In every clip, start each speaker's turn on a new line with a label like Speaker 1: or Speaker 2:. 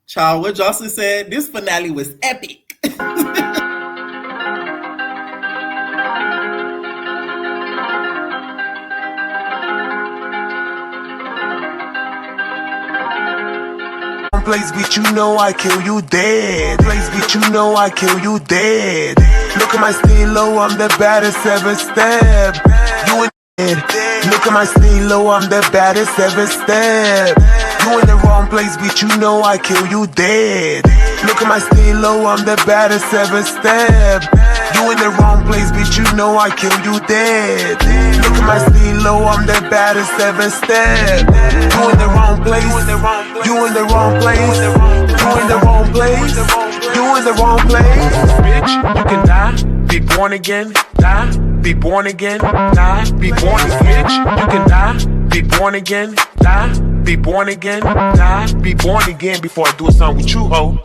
Speaker 1: Child, what Joseline said, this finale was epic.
Speaker 2: Place bitch, you know I kill you dead. Place bitch, you know I kill you dead. Look at my stilo, I'm the baddest ever step. You in dead. Look at my stilo, I'm the baddest ever step. You in the wrong place, bitch, you know I kill you dead. Look at my stilo, I'm the baddest ever step. You in the wrong place, bitch, you know I kill you dead. Look at my stilo, I'm the baddest ever step. You in the wrong place, you in the wrong place, you in the wrong place, you in the wrong place. Bitch, you can die, be born again, die, be born again, die, be born again. Bitch, you can die, be born again, die, be born again, die, be born again before I do something with you, ho.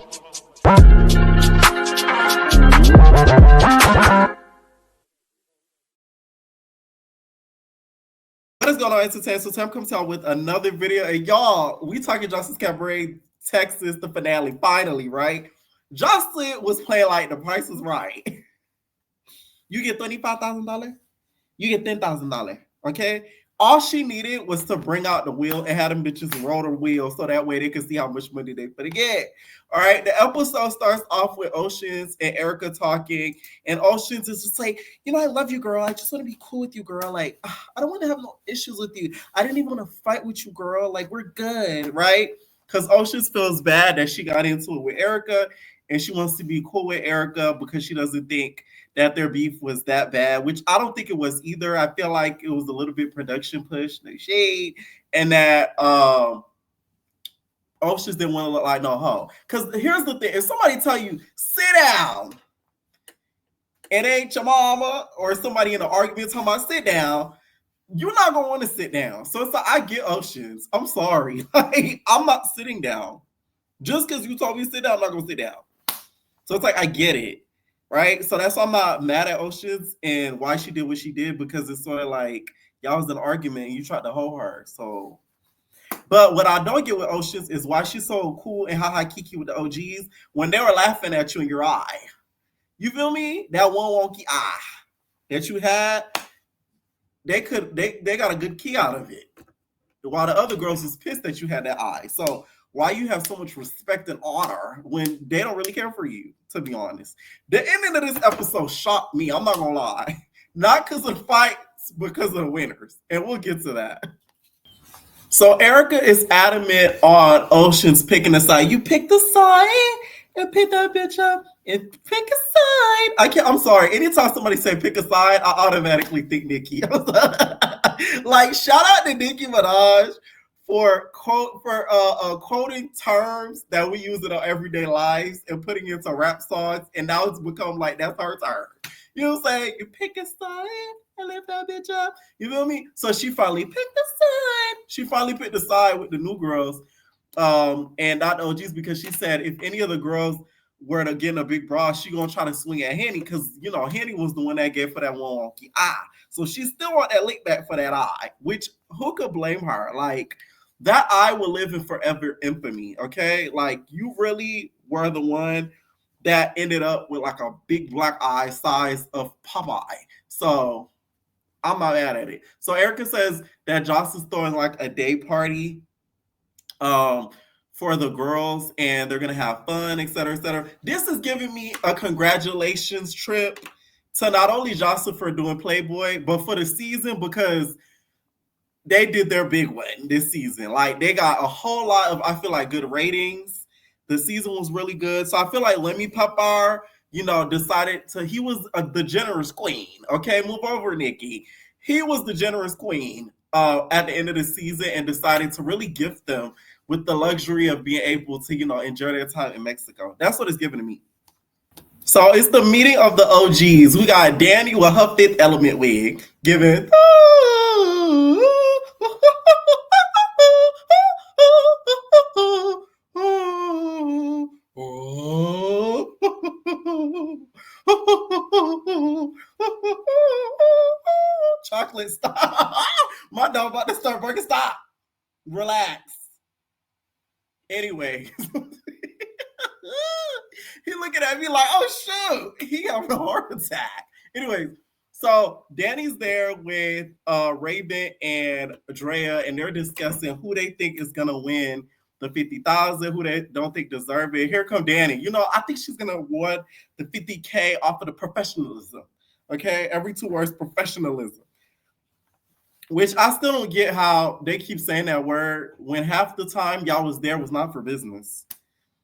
Speaker 1: What is going on, entertainment? So Tim comes out with another video, and y'all, we talking Jocelyn's Cabaret, Texas, the finale, finally, right? Joseline was playing like The Price is Right. You get $35,000, you get $10,000, okay? All she needed was to bring out the wheel and have them bitches roll the wheel so that way they could see how much money they finna get. All right, the episode starts off with Oceans and Erica talking, and Oceans is just like, I love you, girl. I just want to be cool with you, girl. Like, I don't want to have no issues with you. I didn't even want to fight with you, girl. Like, we're good, right? Because Oceans feels bad that she got into it with Erica, and she wants to be cool with Erica because she doesn't think that their beef was that bad, which I don't think it was either. I feel like it was a little bit production push, no shade, and that Oceans didn't want to look like no hoe. Because here's the thing: if somebody tell you sit down, it ain't your mama or somebody in an argument talking about sit down, you're not gonna want to sit down. So it's like, I get Oceans. I'm sorry, like, I'm not sitting down. Just because you told me to sit down, I'm not gonna sit down. So it's like, I get it. Right. So that's why I'm not mad at Oceans and why she did what she did, because it's sort of like y'all was in an argument and you tried to hold her. So, but what I don't get with Oceans is why she's so cool and ha kiki with the OGs when they were laughing at you in your eye. You feel me? That one wonky eye that you had, they got a good key out of it. While the other girls was pissed that you had that eye. So why you have so much respect and honor when they don't really care for you, to be honest. The ending of this episode shocked me, I'm not gonna lie. Not because of the fights, because of the winners. And we'll get to that. So Erica is adamant on Oceans picking a side. You pick the side and pick that bitch up and pick a side. I'm sorry. Anytime somebody say pick a side, I automatically think Nicki. Like, shout out to Nicki Minaj for quoting terms that we use in our everyday lives and putting into rap songs, and now it's become like that's her term. You know what I'm saying? You pick a side and lift that bitch up. You feel me? So she finally picked the side. She finally picked the side with the new girls, and not the OGs, because she said if any of the girls were to get in a big brawl, she gonna try to swing at Henny, because Henny was the one that gave for that one wonky eye. So she still want that lick back for that eye, which who could blame her? Like, that eye will live in forever infamy, okay? Like, you really were the one that ended up with like a big black eye size of Popeye. So I'm not mad at it. So Erica says that Joss is throwing like a day party for the girls, and they're gonna have fun, etc., etc. This is giving me a congratulations trip to not only Jocelyn for doing Playboy, but for the season, because they did their big one this season. Like, they got a whole lot of, I feel like, good ratings. The season was really good. So I feel like Lemmy Pepper, decided to, he was the generous queen. Okay, move over, Nikki. He was the generous queen at the end of the season, and decided to really gift them with the luxury of being able to, enjoy their time in Mexico. That's what it's giving to me. So it's the meeting of the OGs. We got Danny with her Fifth Element wig giving. Chocolate, stop. My dog about to start barking. Stop. Relax. Anyway. looking at me like, oh shoot, he having a heart attack. Anyways, so Danny's there with Raven and Drea, and they're discussing who they think is gonna win the 50,000, who they don't think deserve it. Here come Danny. You know, I think she's gonna award the 50K off of the professionalism. Okay, every 2 words, professionalism. Which I still don't get how they keep saying that word when half the time y'all was there was not for business.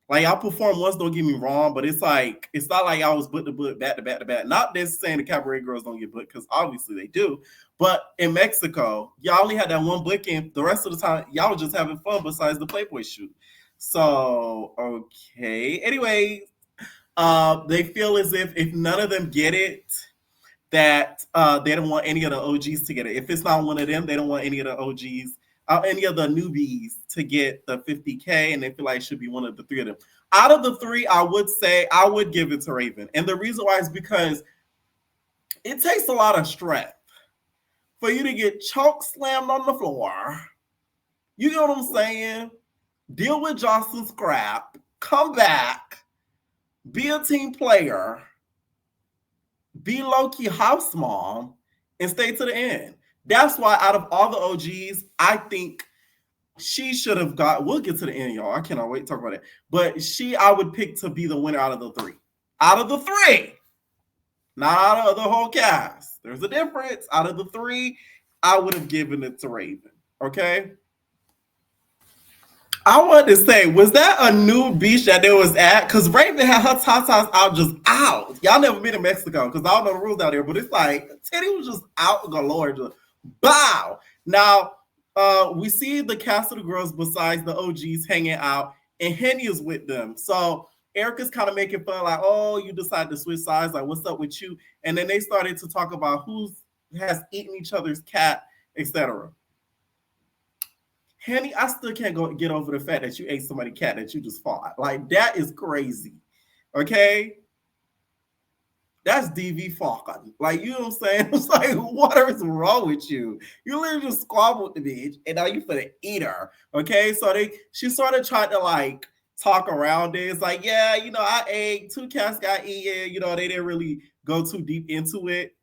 Speaker 1: Like y'all performed once, don't get me wrong, but it's like it's not like y'all was booked to book back to back to back. Not this saying the cabaret girls don't get booked because obviously they do. But in Mexico, y'all only had that one booking. The rest of the time, y'all was just having fun besides the Playboy shoot. So okay. Anyway, they feel as if none of them get it, that they don't want any of the OGs to get it. If it's not one of them, they don't want any of the OGs, any of the newbies to get the 50K, and they feel like it should be one of the 3 of them. Out of the 3, I would say I would give it to Raven. And the reason why is because it takes a lot of strength for you to get choke slammed on the floor. You know what I'm saying? Deal with Joseline's scrap, come back, be a team player, be low-key house mom, and stay to the end. That's why out of all the OGs, I think she should have got, we'll get to the end, y'all. I cannot wait to talk about it. But I would pick to be the winner out of the 3. Out of the 3. Not out of the whole cast. There's a difference. Out of the 3, I would have given it to Raven. Okay? I wanted to say, was that a new beach that they was at? Because Raven had her tatas out just out. Y'all never been to Mexico because I don't know the rules out there, but it's like Teddy was just out galore. Just bow. Now, we see the cast of the girls besides the OGs hanging out, and Henny is with them. So Erica's kind of making fun, like, oh, you decided to switch sides. Like, what's up with you? And then they started to talk about who has eaten each other's cat, etc. Henny, I still can't get over the fact that you ate somebody's cat that you just fought. Like, that is crazy. Okay? That's DV fucking. Like, you know what I'm saying? It's like, what is wrong with you? You literally just squabbled the bitch, and now you finna eat her. Okay? So she sort of tried to, like, talk around it. It's like, yeah, you know, I ate, 2 cats got eaten. You know, they didn't really go too deep into it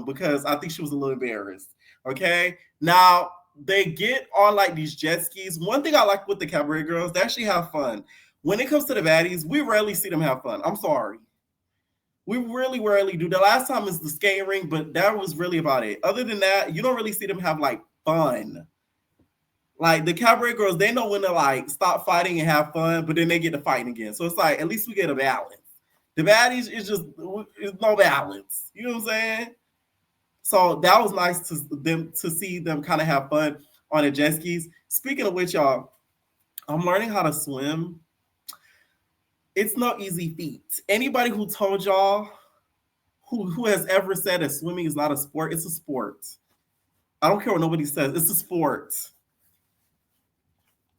Speaker 1: because I think she was a little embarrassed. Okay? Now, they get on like these jet skis. One thing I like with the cabaret girls, they actually have fun. When it comes to the baddies, we rarely see them have fun. I'm sorry. We really rarely do. The last time is the skating ring, but that was really about it. Other than that, you don't really see them have like fun. Like the cabaret girls, they know when to like stop fighting and have fun, but then they get to fighting again. So it's like, at least we get a balance. The baddies is just, it's no balance. You know what I'm saying? So that was nice to see them kind of have fun on the jet skis. Speaking of which, y'all, I'm learning how to swim. It's no easy feat. Anybody who told y'all, who has ever said that swimming is not a sport, it's a sport. I don't care what nobody says. It's a sport.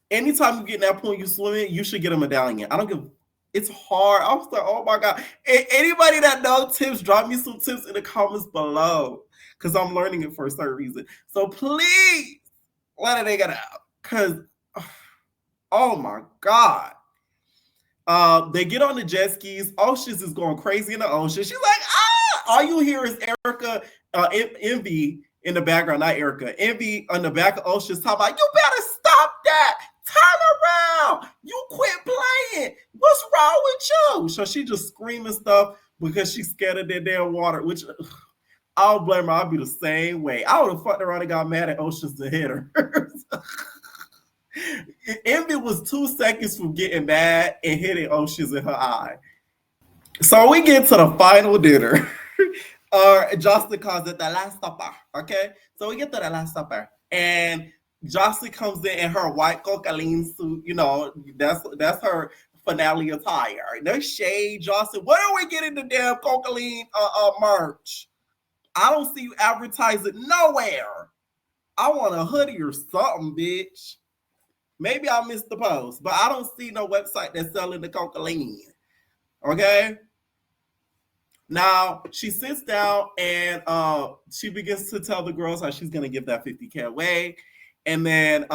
Speaker 1: Anytime you get in that point you swimming, you should get a medallion. I don't give. It's hard. I was like, oh my God. Anybody that knows tips, drop me some tips in the comments below. Because I'm learning it for a certain reason. So please let it get out. Because, oh my God. They get on the jet skis. Oceans is going crazy in the ocean. She's like, ah! All you hear is Erica, Envy in the background. Not Erica. Envy on the back of Oceans talking about, you better stop that. Turn around. You quit playing. What's wrong with you? So she just screaming stuff because she's scared of that damn water, which I don't blame her. I'll be the same way. I would have fucked around and got mad at Oceans to hit her. Envy was 2 seconds from getting mad and hitting Oceans in her eye. So we get to the final dinner. Joseline calls it the Last Supper. Okay? So we get to the Last Supper. And Joseline comes in her white cocaine suit. You know, that's her finale attire. No shade, Joseline. Where are we getting the damn cocaine merch? I don't see you advertising nowhere. I want a hoodie or something, bitch. Maybe I missed the post, but I don't see no website that's selling the cocaine. Okay? Now, she sits down and she begins to tell the girls how she's going to give that 50K away. And then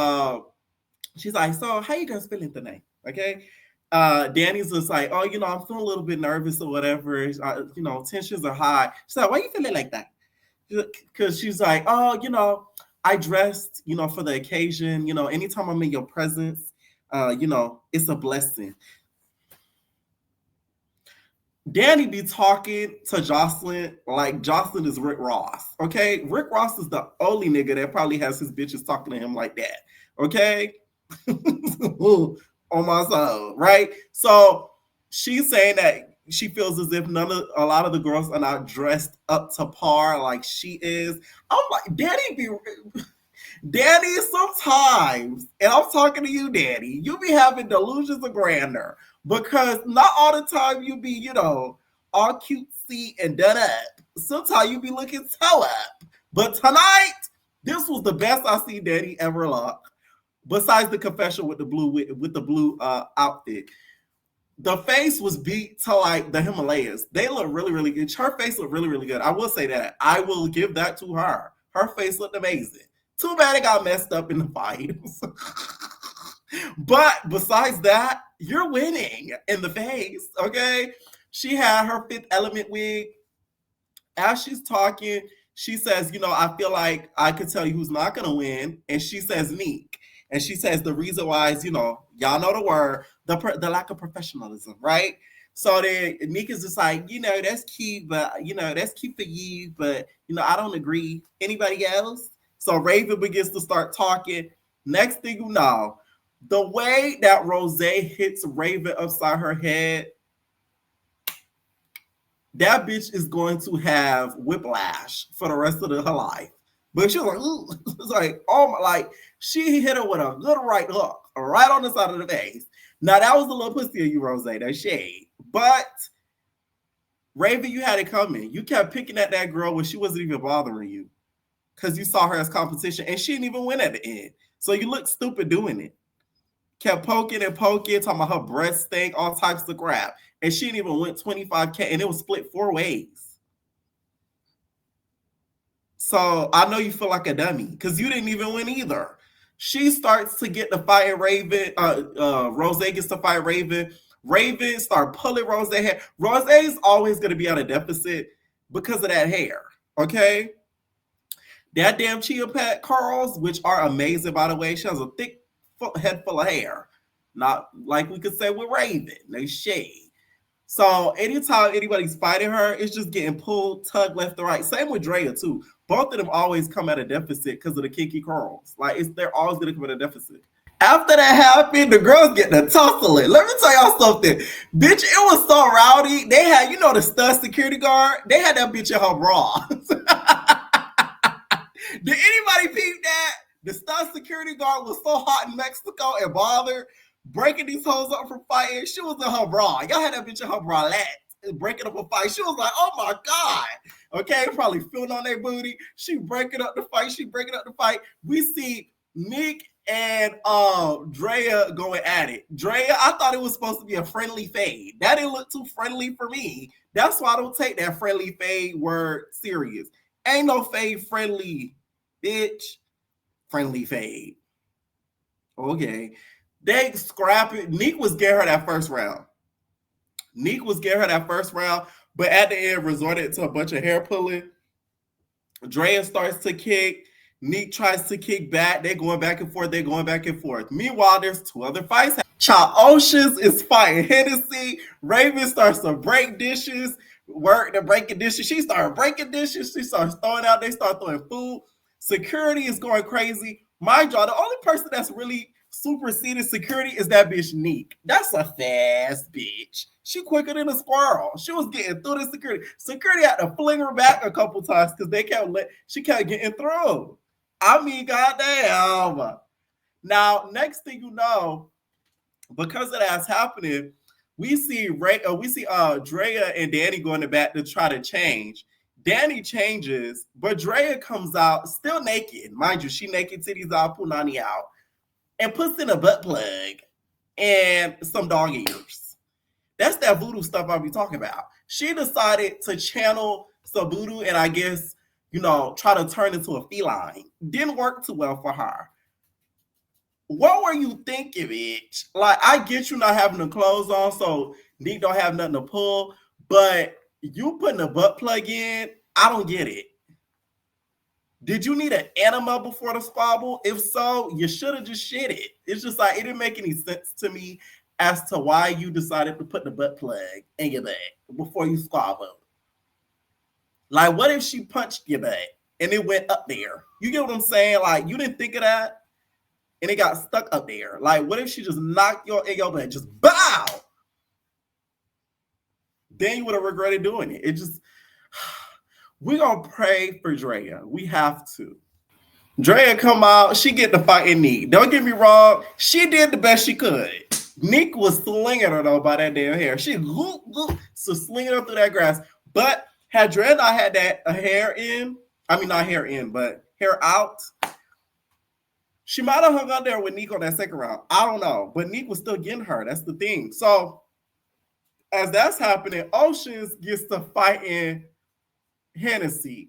Speaker 1: she's like, so how you guys feeling tonight? Okay? Danny's just like, oh, I'm feeling a little bit nervous or whatever. Tensions are high. She's like, why are you feeling like that? Because she's like, oh, I dressed, for the occasion. Anytime I'm in your presence, it's a blessing. Danny be talking to Joseline like Joseline is Rick Ross. Okay, Rick Ross is the only nigga that probably has his bitches talking to him like that. Okay, on my soul, right? So she's saying that she feels as if a lot of the girls are not dressed up to par like she is. I'm like, Danny, sometimes, and I'm talking to you, Danny, you be having delusions of grandeur because not all the time you be, all cutesy and done up. Sometimes you be looking toe up. But tonight, this was the best I see Danny ever look. Besides the confession with the blue outfit. The face was beat to like the Himalayas. They look really, really good. Her face looked really, really good. I will say that. I will give that to her. Her face looked amazing. Too bad it got messed up in the fight. But besides that, you're winning in the face, okay? She had her Fifth Element wig. As she's talking, she says, I feel like I could tell you who's not going to win. And she says, Neek. And she says the reason why is, y'all know the word, the lack of professionalism, right? So then Neek is just like, that's cute, but, that's cute for you, but, I don't agree. Anybody else? So Raven begins to start talking. Next thing you know, the way that Rose hits Raven upside her head, that bitch is going to have whiplash for the rest of her life. But she was like, ooh. It's like, oh my, like, she hit her with a good right hook, right on the side of the face. Now, that was a little pussy of you, Rose, that shade. But, Raven, you had it coming. You kept picking at that girl when she wasn't even bothering you. Because you saw her as competition, and she didn't even win at the end. So you look stupid doing it. Kept poking and poking, talking about her breast stink, all types of crap. And she didn't even win 25K, and it was split 4 ways. So I know you feel like a dummy, because you didn't even win either. She starts to get the fight Raven. Rose gets to fight Raven. Raven start pulling Rose hair. Rose is always going to be at a deficit because of that hair, okay? That damn chia pet curls, which are amazing, by the way. She has a thick head full of hair. Not like we could say with Raven. They shade. So anytime anybody's fighting her, it's just getting pulled, tugged left or right. Same with Drea, too. Both of them always come at a deficit because of the kinky curls. Like, they're always going to come at a deficit. After that happened, the girls get the tussling. Let me tell y'all something. Bitch, it was so rowdy. They had, the stud security guard. They had that bitch in her bra. Did anybody peep that? The stud security guard was so hot in Mexico and bothered breaking these hoes up from fighting. She was in her bra. Y'all had that bitch in her bralette breaking up a fight. She was like, oh my God. Okay, probably feeling on their booty. She breaking up the fight. We see Nick and Drea going at it. Drea, I thought it was supposed to be a friendly fade. That didn't look too friendly for me. That's why I don't take that friendly fade word serious. Ain't no fade friendly, bitch. Friendly fade. Okay. They scrap it. Neek was getting her that first round. But at the end, resorted to a bunch of hair pulling. Drea starts to kick. Neek tries to kick back. They're going back and forth. Meanwhile, there's 2 other fights. Child Oceans is fighting Hennessy. Raven starts to break dishes. Breaking dishes. She started breaking dishes. She starts throwing out. They start throwing food. Security is going crazy. Mind y'all, the only person that's really superseded security is that bitch Neek. That's a fast bitch. She quicker than a squirrel. She was getting through the security. Security had to fling her back a couple times because she kept getting through. I mean, goddamn. Now, next thing you know, because of that's happening, we see Drea and Danny going to bat to try to change. Danny changes, but Drea comes out still naked. Mind you, she naked, titties out, punani out, and puts in a butt plug and some dog ears. That's that voodoo stuff I'll be talking about. She decided to channel some voodoo and I guess, try to turn into a feline. Didn't work too well for her. what were you thinking, bitch? Like, I get you not having the clothes on, so Nick don't have nothing to pull, but you putting a butt plug in, I don't get it. Did you need an enema before the squabble? If so, you should have just shit it. It's just like, it didn't make any sense to me as to why you decided to put the butt plug in your butt before you squabbled. Like, what if she punched your butt and it went up there? You get what I'm saying? Like, you didn't think of that and it got stuck up there. Like, what if she just knocked your butt, just bow? Then you would have regretted doing it. It just, we're going to pray for Drea. We have to. Drea come out, she get the fighting Nick. Don't get me wrong, she did the best she could. Nick was slinging her though by that damn hair. She so slinging her through that grass. But had Drea not had that hair in, I mean not hair in, but hair out, she might have hung out there with Nick on that second round. I don't know, but Nick was still getting her. That's the thing. So as that's happening, Oceans gets to fight in Hennessy.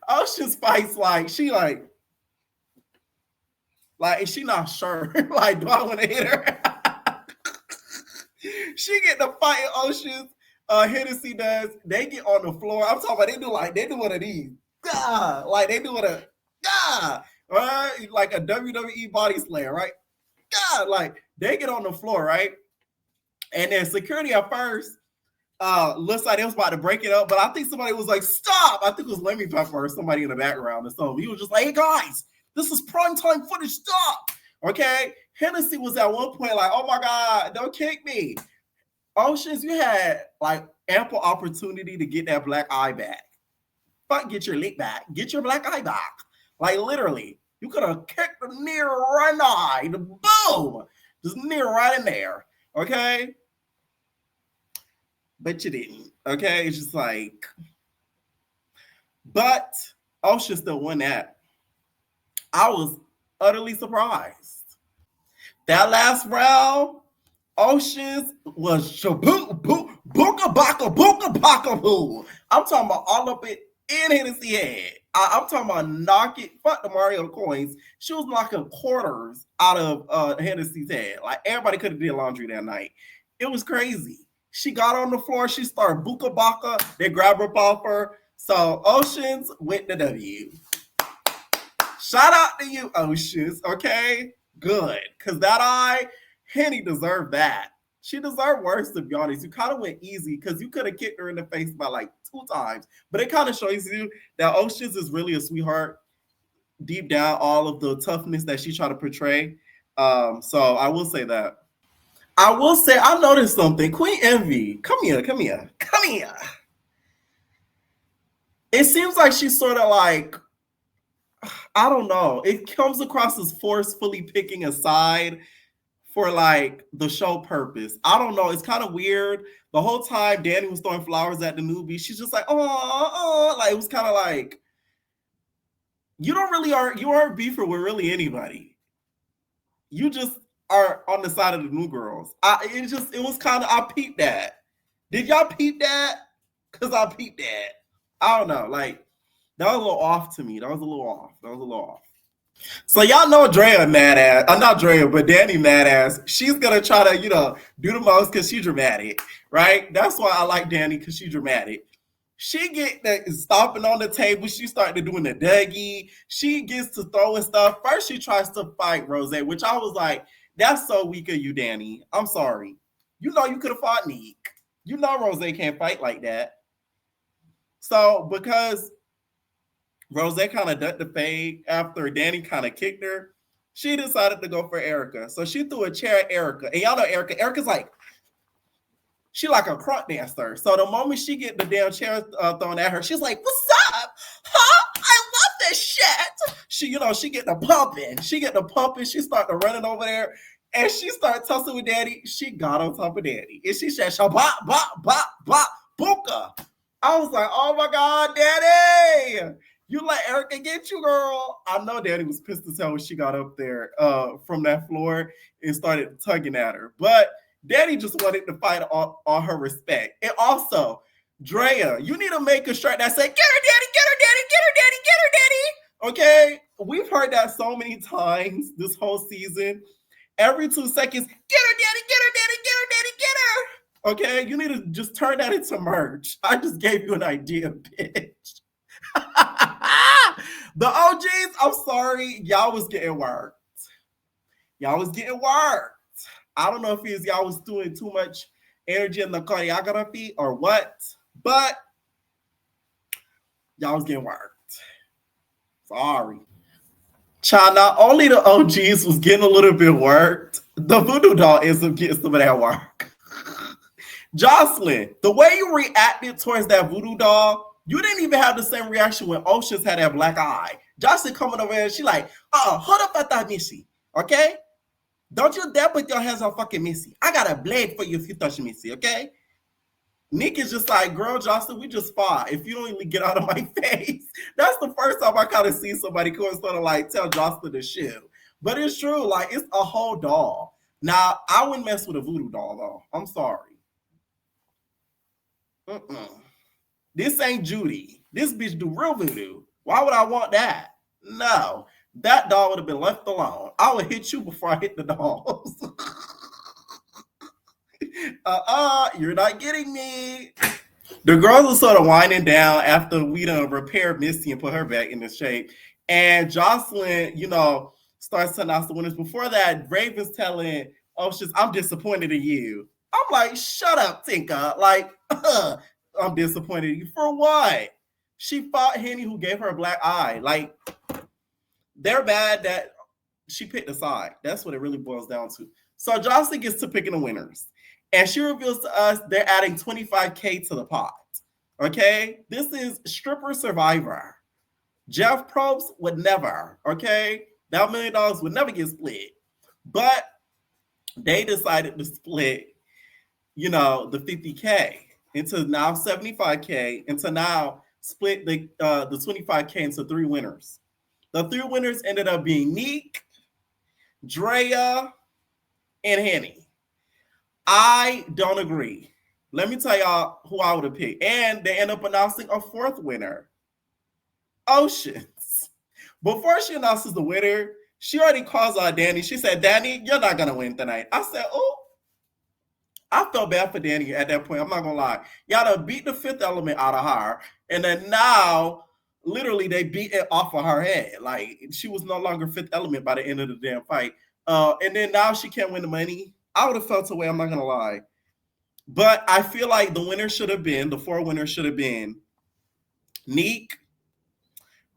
Speaker 1: Oceans fights like she like is she not sure? Like, do I want to hit her? She get the fight in Oceans. Hennessy does. They get on the floor. I'm talking about they do one of these. Gah! Like they do one of right? Like a WWE body slam, right? God, like they get on the floor, right? And then security at first looks like they was about to break it up, but I think somebody was like, stop. I think it was Lemmy Pepper or somebody in the background or something. He was just like, hey guys, this is primetime footage, stop. Okay. Hennessy was at one point like, oh my God, don't kick me. Oceans, you had like ample opportunity to get that black eye back. But get your lick back. Get your black eye back. Like literally, you could have kicked the near right eye. The boom. Just near right in there. Okay. But you didn't. Okay. It's just like, but Ocean still won that. I was utterly surprised. That last round, Oceans was shaboom, boom, booka baka boo. I'm talking about all up it in Hennessy head. I'm talking about knocking, fuck the Mario coins. She was knocking quarters out of Hennessy's head. Like everybody could have did laundry that night. It was crazy. She got on the floor. She started booka baka. They grabbed her off her. So Oceans went the W. Shout out to you, Oceans. Okay, good. Because that eye, Henny deserved that. She deserved worse, to be honest. You kind of went easy because you could have kicked her in the face by like 2 times. But it kind of shows you that Oceans is really a sweetheart. Deep down, all of the toughness that she tried to portray. So I will say that. I will say, I noticed something. Queen Envy, come here. It seems like she's sort of like, I don't know. It comes across as forcefully picking a side for like the show purpose. I don't know. It's kind of weird. The whole time Danny was throwing flowers at the newbie, she's just like, oh, like it was kind of like, you aren't beefing with really anybody. You just are on the side of the new girls. It was kind of, I peeped that. Did y'all peep that? Because I peeped that. I don't know. Like, that was a little off to me. That was a little off. So y'all know Drea mad ass. I'm not Drea, but Danny mad ass. She's gonna try to, do the most because she's dramatic, right? That's why I like Danny, because she's dramatic. She get that stomping on the table. She started doing the Dougie. She gets to throwing stuff. First, she tries to fight Rose, which I was like, that's so weak of you, Danny. I'm sorry. You know you could have fought Nick. You know Rose can't fight like that. So because Rose kind of ducked the fade after Danny kind of kicked her, she decided to go for Erica. So she threw a chair at Erica. And y'all know Erica. Erica's like, she like a crunk dancer. So the moment she get the damn chair thrown at her, she's like, what's up? Huh? I love this shit. She get the pumping. She started running over there. And she started tussling with Daddy. She got on top of Daddy. And she said, bop, bop, bop, bop, booka. I was like, oh my God, Daddy. You let Erica get you, girl. I know Daddy was pissed as hell when she got up there from that floor and started tugging at her. But Daddy just wanted to fight on her respect. And also, Drea, you need to make a shirt that said, get her, Daddy, get her, Daddy, get her, Daddy, get her, Daddy. Okay? we've heard that so many times this whole season. Every 2 seconds, get her, daddy, get her, daddy, get her, daddy, get her. Okay, you need to just turn that into merch. I just gave you an idea, bitch. The OGs, I'm sorry, y'all was getting worked. Y'all was getting worked. I don't know if it's y'all was doing too much energy in the choreography or what, but y'all was getting worked. Sorry. Child, not only the OGs was getting a little bit worked, the voodoo doll ends up getting some of that work. Joseline, the way you reacted towards that voodoo doll, you didn't even have the same reaction when Oceans had that black eye. Joseline coming over and she like, hold up at that Missy, okay? Don't you dare put your hands on fucking Missy. I got a blade for you if you touch Missy, okay? Nick is just like, girl, Jocelyn, we just fought. If you don't even get out of my face. That's the first time I kind of see somebody go and sort of like tell Jocelyn to shoot. But it's true, like it's a whole doll. Now, I wouldn't mess with a voodoo doll though. I'm sorry. This ain't Judy. This bitch do real voodoo. Why would I want that? No. That doll would have been left alone. I would hit you before I hit the dolls. You're not getting me. The girls are sort of winding down after we done repaired Misty and put her back in the shape. And Joseline, starts to announce the winners. Before that, Raven's telling Oceans, I'm disappointed in you. I'm like, shut up, Tinka. Like, I'm disappointed in you. For what? She fought Henny, who gave her a black eye. Like, they're bad that she picked a side. That's what it really boils down to. So Joseline gets to picking the winners. And she reveals to us they're adding $25K to the pot. Okay? This is Stripper Survivor. Jeff Probst would never, okay? That $1 million would never get split. But they decided to split, the $50K into now $75K, and to now split the $25K into 3 winners. The 3 winners ended up being Neek, Drea, and Henny. I don't agree. Let me tell y'all who I would have picked. And they end up announcing a 4th winner. Oceans. Before she announces the winner, she already calls out Danny. She said, Danny, you're not going to win tonight. I said, oh. I felt bad for Danny at that point. I'm not going to lie. Y'all done beat the 5th element out of her. And then now, literally, they beat it off of her head. Like, she was no longer 5th element by the end of the damn fight. And then now she can't win the money. I would have felt away, I'm not going to lie. But I feel like the 4 winners should have been Neek,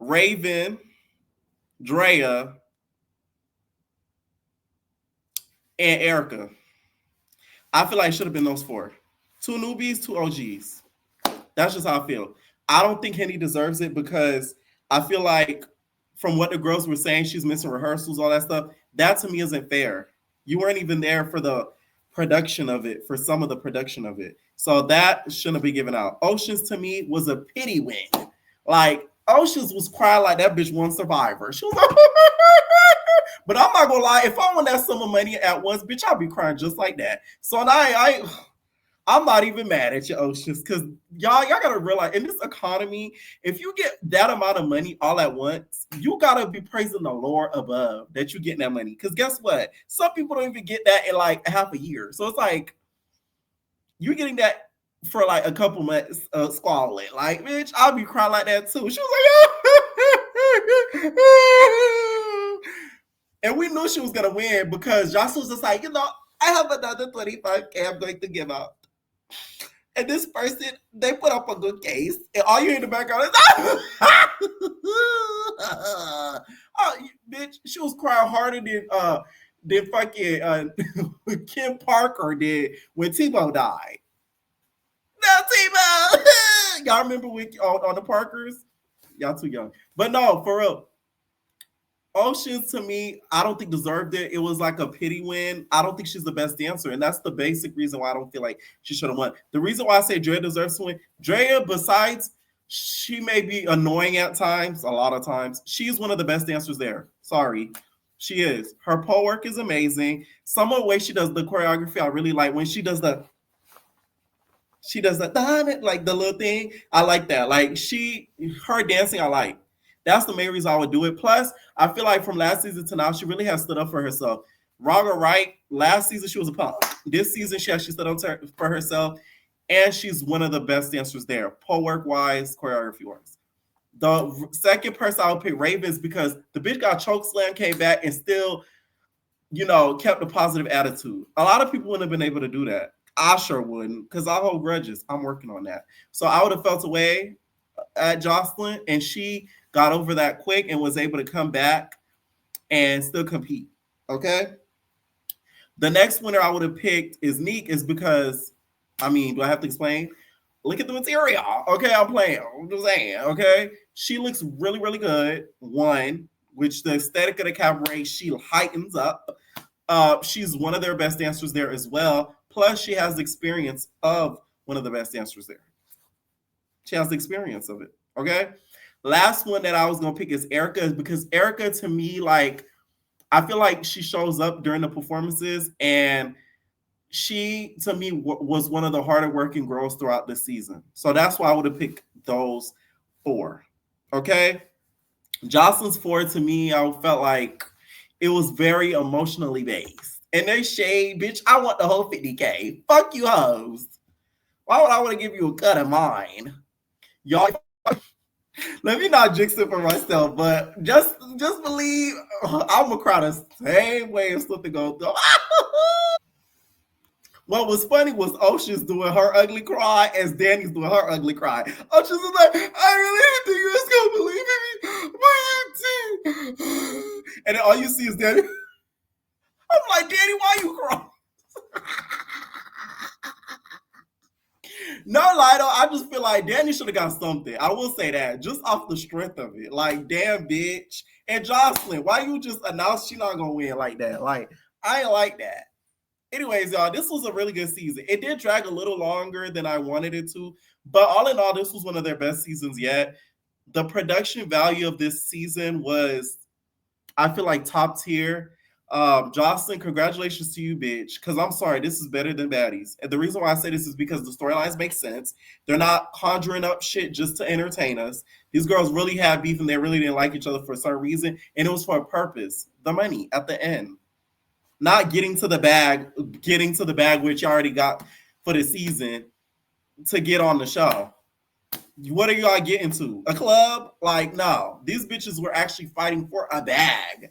Speaker 1: Raven, Drea, and Erica. I feel like it should have been those 4. 2 newbies, 2 OGs. That's just how I feel. I don't think Henny deserves it because I feel like from what the girls were saying, she's missing rehearsals, all that stuff. That to me isn't fair. You weren't even there for the production of it, for some of the production of it. So that shouldn't be given out. Oceans to me was a pity win. Like, Oceans was crying like that bitch won Survivor. She was like, but I'm not gonna lie, if I won that sum of money at once, bitch, I'd be crying just like that. So now I'm not even mad at you, Oceans, because y'all gotta realize in this economy, if you get that amount of money all at once, you gotta be praising the Lord above that you're getting that money. Because guess what? Some people don't even get that in like half a year. So it's like you're getting that for like a couple months squalling. Like, bitch, I'll be crying like that too. She was like, and we knew she was gonna win because Jocelyn was just like, I have another $25K I'm going to give out. And this person, they put up a good case, and all you hear in the background is, oh, bitch, she was crying harder than fucking Kim Parker did when Tebow died. No, Tebow! Y'all remember on the Parkers? Y'all too young. But no, for real. Oceans, to me, I don't think deserved it. It was like a pity win. I don't think she's the best dancer, and that's the basic reason why I don't feel like she should have won. The reason why I say Drea deserves to win, Drea, besides she may be annoying at times, a lot of times, she's one of the best dancers there. Sorry. She is. Her pole work is amazing. Some of the way she does the choreography, I really like. When she does the like the little thing, I like that. Like her dancing, I like. That's the main reason I would do it. Plus, I feel like from last season to now, she really has stood up for herself. Wrong or right, last season she was a punk. This season she actually stood up for herself, and she's one of the best dancers there, pole work wise, choreography wise. The second person I would pick Ravens because the bitch got choke slam, came back, and still, kept a positive attitude. A lot of people wouldn't have been able to do that. I sure wouldn't, because I hold grudges. I'm working on that. So I would have felt away at Joseline, and she got over that quick and was able to come back and still compete. Okay. The next winner I would have picked is Neek, is because, do I have to explain? Look at the material. Okay, I'm playing. I'm just saying. Okay. She looks really, really good. One, which the aesthetic of the cabaret, she heightens up. She's one of their best dancers there as well. Plus, she has the experience of one of the best dancers there. She has the experience of it. Okay. Last one that I was going to pick is Erica, because Erica, to me, like, I feel like she shows up during the performances, and she, to me, was one of the harder working girls throughout the season. So that's why I would have picked those 4. Okay. Joseline's 4, to me, I felt like it was very emotionally based. And they shade, bitch, I want the whole 50K. Fuck you hoes. Why would I want to give you a cut of mine? Y'all, let me not jinx it for myself, but just believe I'm gonna cry the same way as something goes through. What was funny was Ocean's doing her ugly cry as Danny's doing her ugly cry. Ocean's is like, I really didn't think you was gonna believe me, but you did. And then all you see is Danny. I'm like, Danny, why you crying? No lie though, I just feel like Danny should have got something. I will say that, just off the strength of it. Like, damn, bitch. And Joseline, why you just announced she not gonna win like that? Like, I ain't like that. Anyways, y'all, this was a really good season. It did drag a little longer than I wanted it to, but all in all, this was one of their best seasons yet. The production value of this season was, I feel like, top tier. Joseline, congratulations to you, bitch. Because I'm sorry, this is better than Baddies. And the reason why I say this is because the storylines make sense. They're not conjuring up shit just to entertain us. These girls really have beef and they really didn't like each other for some reason. And it was for a purpose. The money at the end. Not getting to the bag which you already got for the season to get on the show. What are y'all getting to? A club? Like, no. These bitches were actually fighting for a bag.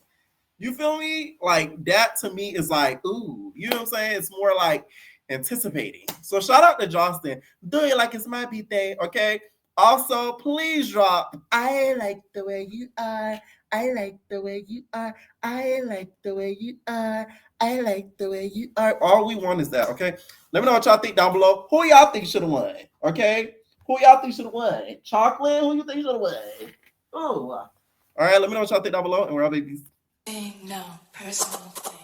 Speaker 1: You feel me? Like, that to me is like, ooh. You know what I'm saying? It's more like anticipating. So shout out to Joseline. Do it like it's my birthday, okay? Also, please drop, I like the way you are. I like the way you are. I like the way you are. I like the way you are. All we want is that, okay? Let me know what y'all think down below. Who y'all think should have won, okay? Who y'all think should have won? Chocolate? Who you think should have won? Ooh. All right, let me know what y'all think down below, and we're all babies.
Speaker 3: No personal thing.